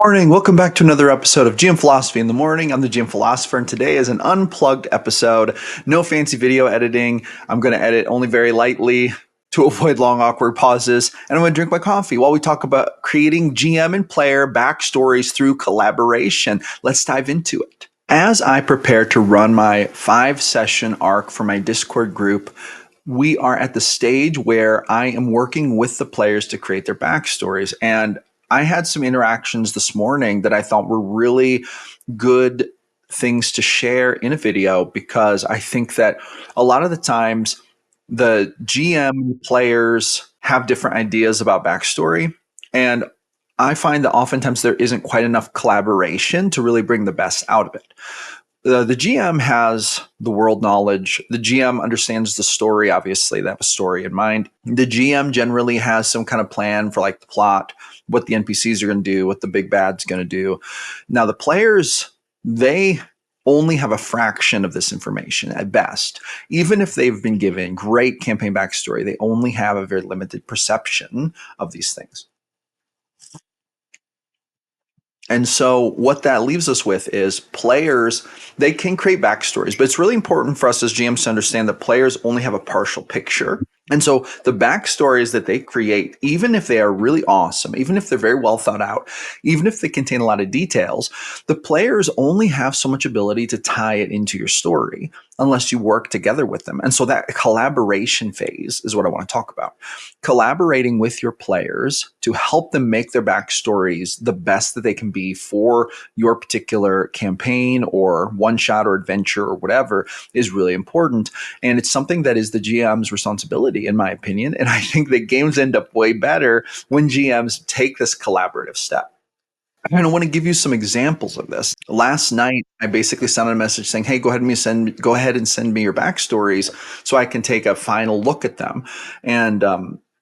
Morning. Welcome back to another episode of GM Philosophy in the Morning. I'm the GM Philosopher, and today is an unplugged episode. No fancy video editing. I'm going to edit only very lightly to avoid long, awkward pauses. And I'm going to drink my coffee while we talk about creating GM and player backstories through collaboration. Let's dive into it. As I prepare to run my 5-session arc for my Discord group, we are at the stage where I am working with the players to create their backstories. And I had some interactions this morning that I thought were really good things to share in a video, because I think that a lot of the times the GM players have different ideas about backstory. And I find that oftentimes there isn't quite enough collaboration to really bring the best out of it. The GM has the world knowledge. The GM understands the story. Obviously, they have a story in mind. The GM generally has some kind of plan for like the plot, what the NPCs are going to do, what the big bad's going to do. Now, the players, they only have a fraction of this information at best. Even if they've been given great campaign backstory, they only have a very limited perception of these things. And so what that leaves us with is players, they can create backstories, but it's really important for us as GMs to understand that players only have a partial picture. And so the backstories that they create, even if they are really awesome, even if they're very well thought out, even if they contain a lot of details, the players only have so much ability to tie it into your story unless you work together with them. And so that collaboration phase is what I want to talk about. Collaborating with your players to help them make their backstories the best that they can be for your particular campaign or one shot or adventure or whatever is really important. And it's something that is the GM's responsibility, in my opinion. And I think that games end up way better when GMs take this collaborative step. And I want to give you some examples of this. Last night, I basically sent a message saying, "Hey, go ahead and send me your backstories so I can take a final look at them." And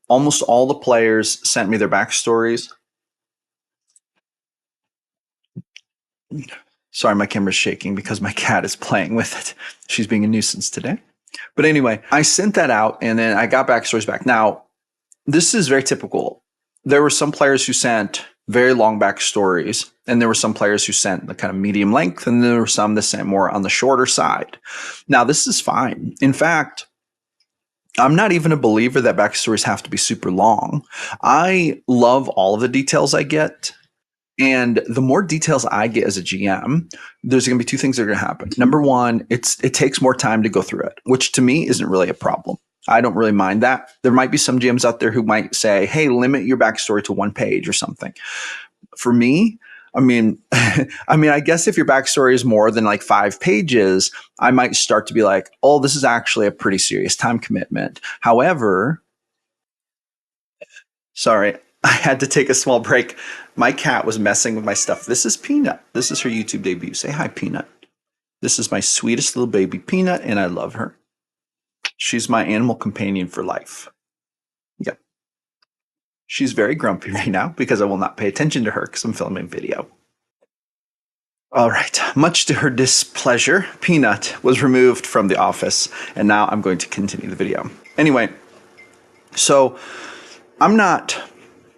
almost all the players sent me their backstories. Sorry, my camera's shaking because my cat is playing with it. She's being a nuisance today. But anyway, I sent that out and then I got backstories back. Now, this is very typical. There were some players who sent very long backstories, and there were some players who sent the kind of medium length, and there were some that sent more on the shorter side. Now, this is fine. In fact, I'm not even a believer that backstories have to be super long. I love all of the details I get. And the more details I get as a GM, there's going to be two things that are going to happen. Number one, it takes more time to go through it, which to me isn't really a problem. I don't really mind that. There might be some GMs out there who might say, "Hey, limit your backstory to 1 page or something." For me, I guess if your backstory is more than like 5 pages, I might start to be like, "Oh, this is actually a pretty serious time commitment." However, sorry, I had to take a small break. My cat was messing with my stuff. This is Peanut. This is her YouTube debut. Say hi, Peanut. This is my sweetest little baby, Peanut, and I love her. She's my animal companion for life. Yep. She's very grumpy right now because I will not pay attention to her because I'm filming video. All right. Much to her displeasure, Peanut was removed from the office, and now I'm going to continue the video. Anyway, so I'm not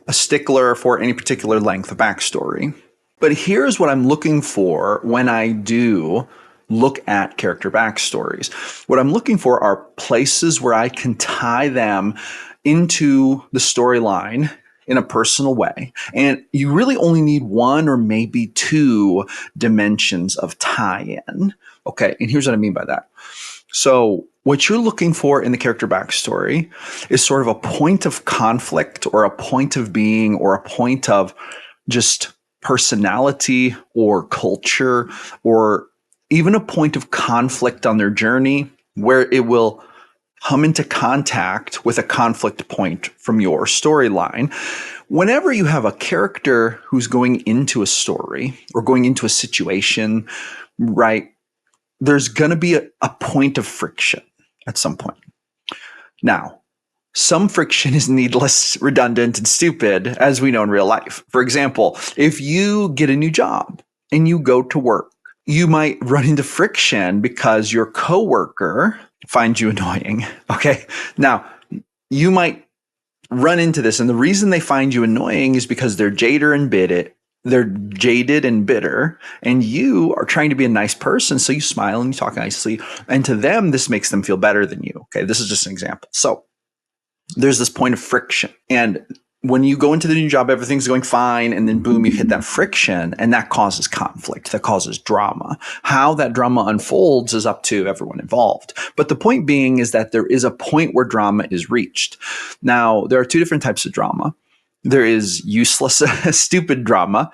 a stickler for any particular length of backstory, but here's what I'm looking for when I do look at character backstories. What I'm looking for are places where I can tie them into the storyline in a personal way. And you really only need 1 or maybe 2 dimensions of tie-in. Okay, and here's what I mean by that. So what you're looking for in the character backstory is sort of a point of conflict or a point of being or a point of just personality or culture or even a point of conflict on their journey where it will come into contact with a conflict point from your storyline. Whenever you have a character who's going into a story or going into a situation, right, there's going to be a point of friction at some point. Now, some friction is needless, redundant, and stupid, as we know in real life. For example, if you get a new job and you go to work, you might run into friction because your coworker finds you annoying. Okay. Now, you might run into this, and the reason they find you annoying is because they're jaded and bitter. they're jaded and bitter, and you are trying to be a nice person. So you smile and you talk nicely. And to them, this makes them feel better than you. Okay. This is just an example. So there's this point of friction. And when you go into the new job, everything's going fine. And then boom, you hit that friction, and that causes conflict, that causes drama. How that drama unfolds is up to everyone involved. But the point being is that there is a point where drama is reached. Now, there are two different types of drama. There is useless, stupid drama,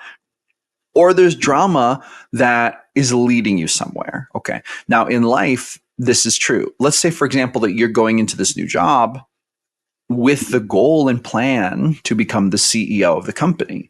or there's drama that is leading you somewhere. Okay. Now, in life, this is true. Let's say, for example, that you're going into this new job with the goal and plan to become the CEO of the company.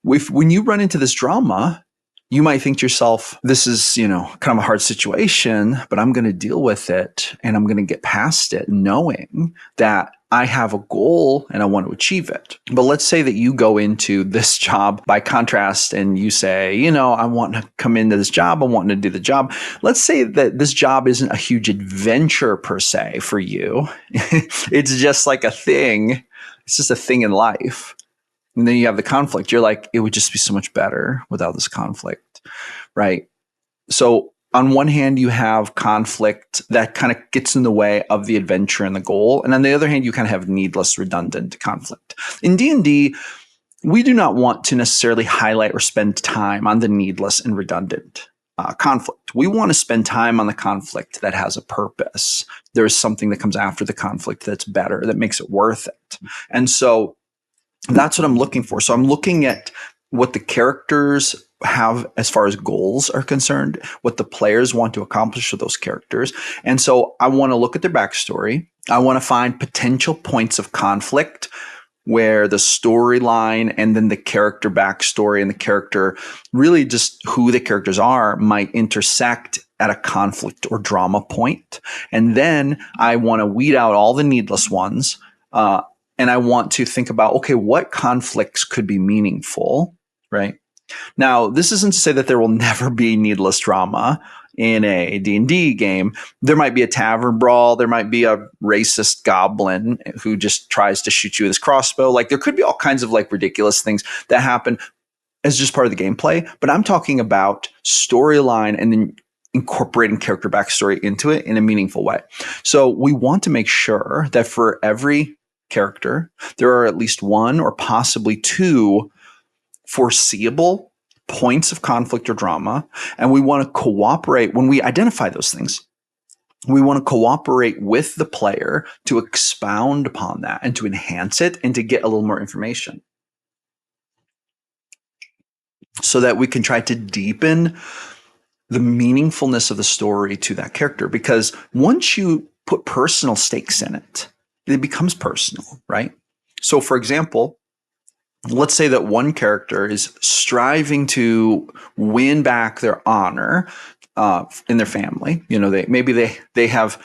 When you run into this drama, you might think to yourself, this is, kind of a hard situation, but I'm going to deal with it and I'm going to get past it knowing that I have a goal and I want to achieve it. But let's say that you go into this job by contrast and you say, I want to come into this job. I want to do the job. Let's say that this job isn't a huge adventure per se for you. It's just like a thing. It's just a thing in life. And then you have the conflict. You're like, it would just be so much better without this conflict, right? So on one hand, you have conflict that kind of gets in the way of the adventure and the goal. And on the other hand, you kind of have needless, redundant conflict. In D&D, we do not want to necessarily highlight or spend time on the needless and redundant conflict. We want to spend time on the conflict that has a purpose. There is something that comes after the conflict that's better, that makes it worth it. And so that's what I'm looking for. So I'm looking at what the characters have as far as goals are concerned, what the players want to accomplish with those characters. And so I want to look at their backstory. I want to find potential points of conflict where the storyline and then the character backstory and the character, really just who the characters are, might intersect at a conflict or drama point. And then I want to weed out all the needless ones. And I want to think about, okay, what conflicts could be meaningful, right? Now, this isn't to say that there will never be needless drama in a D&D game. There might be a tavern brawl. There might be a racist goblin who just tries to shoot you with his crossbow. Like, there could be all kinds of ridiculous things that happen as just part of the gameplay. But I'm talking about storyline and then incorporating character backstory into it in a meaningful way. So we want to make sure that for every character, there are at least one or possibly two foreseeable points of conflict or drama. And we want to cooperate when we identify those things. We want to cooperate with the player to expound upon that and to enhance it and to get a little more information so that we can try to deepen the meaningfulness of the story to that character. Because once you put personal stakes in it, it becomes personal, right? So, for example, let's say that one character is striving to win back their honor in their family. They have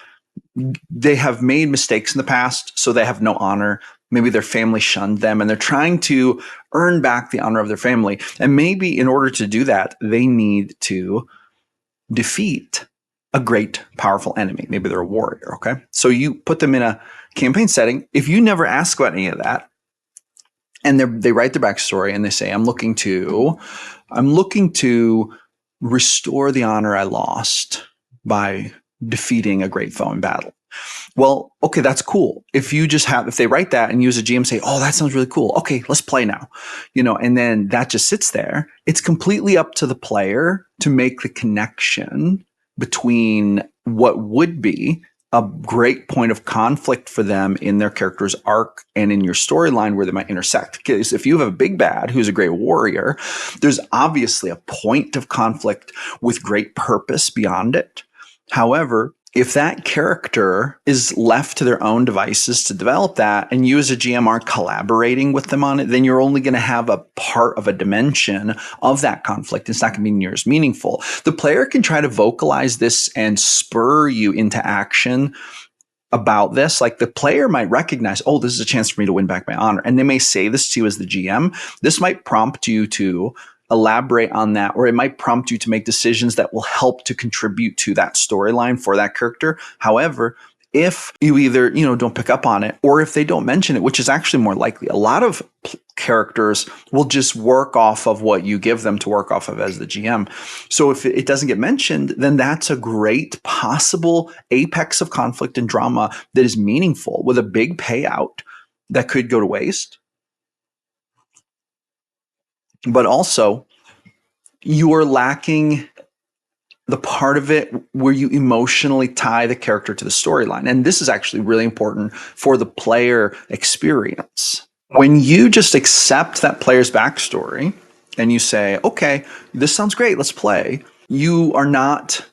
made mistakes in the past, so they have no honor. Maybe their family shunned them, and they're trying to earn back the honor of their family. And maybe in order to do that, they need to defeat a great, powerful enemy. Maybe they're a warrior. Okay, so you put them in a campaign setting. If you never ask about any of that, and they write their backstory and they say, I'm looking to restore the honor I lost by defeating a great foe in battle. Well, okay, that's cool. If they write that and use a GM say, oh, that sounds really cool. Okay, let's play now. And then that just sits there. It's completely up to the player to make the connection between what would be a great point of conflict for them in their character's arc and in your storyline where they might intersect. Because if you have a big bad who's a great warrior, there's obviously a point of conflict with great purpose beyond it. However, if that character is left to their own devices to develop that, and you as a GM aren't collaborating with them on it, then you're only going to have a part of a dimension of that conflict. It's not going to be near as meaningful. The player can try to vocalize this and spur you into action about this. Like, the player might recognize, oh, this is a chance for me to win back my honor. And they may say this to you as the GM. This might prompt you to elaborate on that, or it might prompt you to make decisions that will help to contribute to that storyline for that character. However, if you either, don't pick up on it, or if they don't mention it, which is actually more likely. A lot of characters will just work off of what you give them to work off of as the GM. So if it doesn't get mentioned, then that's a great possible apex of conflict and drama that is meaningful with a big payout that could go to waste. But also, you are lacking the part of it where you emotionally tie the character to the storyline. And this is actually really important for the player experience. When you just accept that player's backstory and you say, okay, this sounds great, let's play, you are not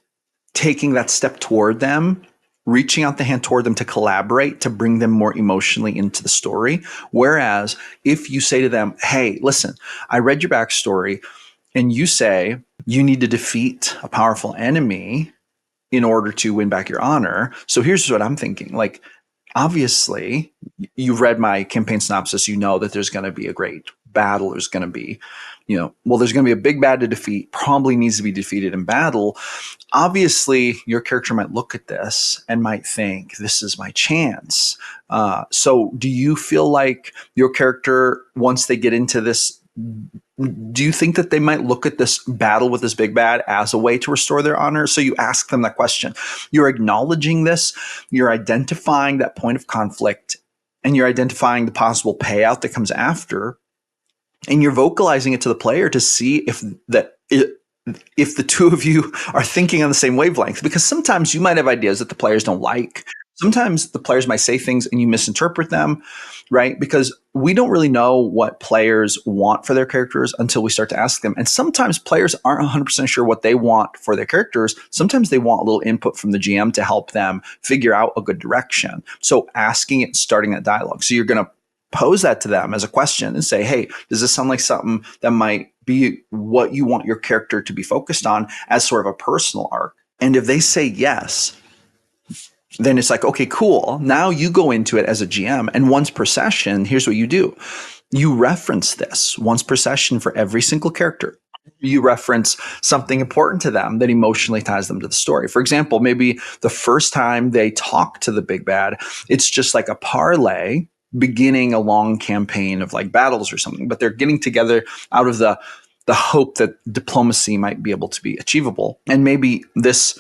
taking that step toward them, reaching out the hand toward them to collaborate, to bring them more emotionally into the story. Whereas if you say to them, hey, listen, I read your backstory, and you say you need to defeat a powerful enemy in order to win back your honor. So here's what I'm thinking. Like, obviously, you've read my campaign synopsis. You know that there's going to be a great battle. There's going to be, there's going to be a big bad to defeat, probably needs to be defeated in battle. Obviously, your character might look at this and might think, this is my chance. So do you feel like your character, once they get into this, do you think that they might look at this battle with this big bad as a way to restore their honor? So you ask them that question. You're acknowledging this, you're identifying that point of conflict, and you're identifying the possible payout that comes after, and you're vocalizing it to the player to see if the two of you are thinking on the same wavelength. Because sometimes you might have ideas that the players don't like. Sometimes the players might say things and you misinterpret them, right? Because we don't really know what players want for their characters until we start to ask them. And sometimes players aren't 100% sure what they want for their characters. Sometimes they want a little input from the GM to help them figure out a good direction. So asking it, starting that dialogue. So you're going to pose that to them as a question and say, hey, does this sound like something that might be what you want your character to be focused on as sort of a personal arc? And if they say yes, then it's like, okay, cool. Now you go into it as a GM, and once per session, here's what you do. You reference this once per session for every single character. You reference something important to them that emotionally ties them to the story. For example, maybe the first time they talk to the big bad, it's just like a parlay beginning a long campaign of like battles or something, but they're getting together out of the hope that diplomacy might be able to be achievable. And maybe this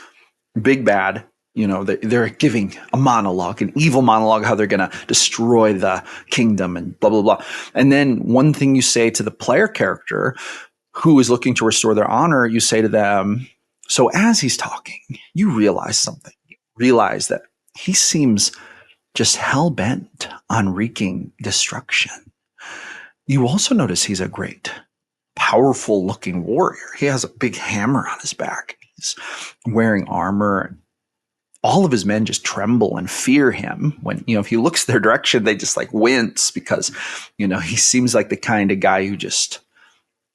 big bad, they're giving a monologue, an evil monologue, how they're going to destroy the kingdom and blah, blah, blah. And then one thing you say to the player character who is looking to restore their honor, you say to them, so as he's talking, you realize something. You realize that he seems just hell-bent on wreaking destruction. You also notice he's a great, powerful-looking warrior. He has a big hammer on his back. He's wearing armor. All of his men just tremble and fear him when, if he looks their direction, they just like wince because, he seems like the kind of guy who just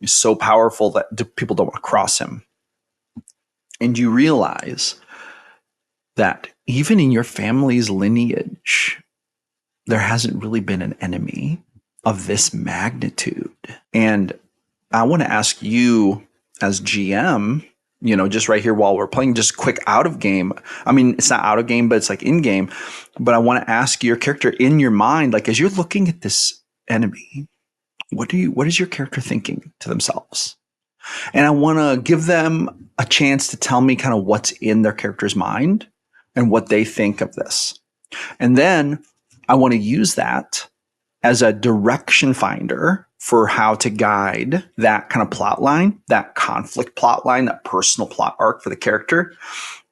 is so powerful that people don't want to cross him. And you realize that even in your family's lineage, there hasn't really been an enemy of this magnitude. And I want to ask you as GM, just right here while we're playing, just quick out of game. I mean, it's not out of game, but it's like in game. But I want to ask your character in your mind, like as you're looking at this enemy, what is your character thinking to themselves? And I want to give them a chance to tell me kind of what's in their character's mind and what they think of this. And then I want to use that as a direction finder for how to guide that kind of plot line, that conflict plot line, that personal plot arc for the character.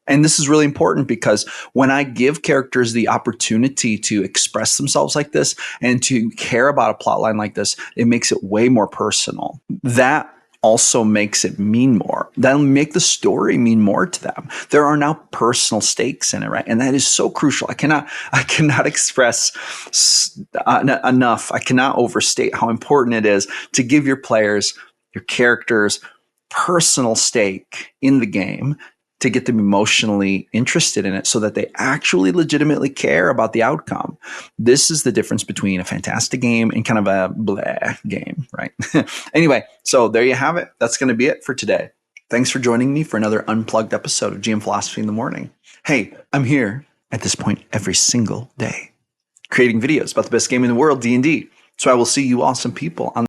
And this is really important because when I give characters the opportunity to express themselves like this and to care about a plot line like this, it makes it way more personal. That also makes it mean more. That'll make the story mean more to them. There are now personal stakes in it, right? And that is so crucial. I cannot express enough. I cannot overstate how important it is to give your players, your characters, personal stake in the game to get them emotionally interested in it so that they actually legitimately care about the outcome. This is the difference between a fantastic game and kind of a blah game, right? Anyway, so there you have it. That's going to be it for today. Thanks for joining me for another Unplugged episode of GM Philosophy in the Morning. Hey, I'm here at this point every single day, creating videos about the best game in the world, D&D. So I will see you awesome people on